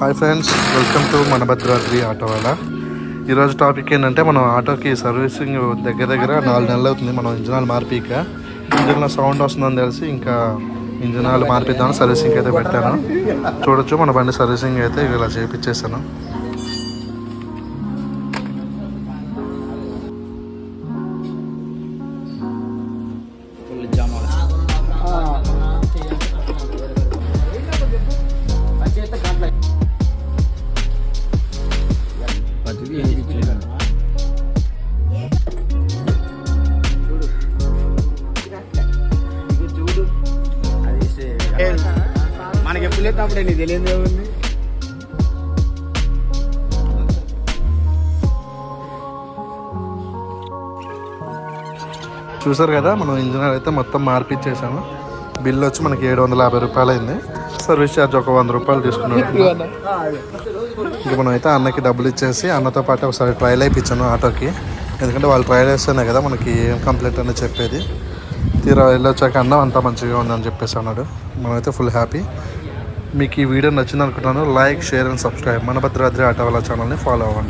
Hi friends, welcome to మన భద్రాద్రి ఆటోవాలా. ఈరోజు topic ఏంటంటే మనం ఆటోకి సర్వీసింగ్ దగ్గర 4 నెలలు అవుతుంది. మనం ఇంజిన్ ఆయిల్ మార్పిక ఇంజిన్లో సౌండ్ వస్తుందని తెలిసి ఇంకా ఇంజిన్ ఆయిల్ మార్పిద్దామని సర్వీసింగ్ అయితే పెట్టాను. చూడొచ్చు మన బండి సర్వీసింగ్ అయితే ఇలా చేయించేసాను. మనకి ఎప్పుడు లేదు అప్పుడే నీకు తెలియదు. చూసారు కదా, మనం ఇంజిన్ ఆయిల్ అయితే మొత్తం మార్పిచ్చేసాము. బిల్ వచ్చి మనకి 750 రూపాయలు అయింది. సర్వీస్ ఛార్జ్ ఒక 100 రూపాయలు తీసుకున్నాను. ఇంకా మనం అయితే అన్నకి డబ్బులు ఇచ్చేసి అన్నతో పాటు ఒకసారి ట్రయల్ అయిపించాను ఆటోకి. ఎందుకంటే వాళ్ళు ట్రయల్ వేస్తేనే కదా మనకి ఏం కంప్లైంట్ అనేది చెప్పేది. తీరా వెళ్ళొచ్చాక అన్న అంతా మంచిగా ఉందని చెప్పేసి అన్నాడు. మనమైతే ఫుల్ హ్యాపీ. మీకు ఈ వీడియో నచ్చింది అనుకుంటున్నాను. Like, share and subscribe. మన భద్రాద్రి ఆటోవాలా ఛానల్ని ఫాలో అవ్వండి.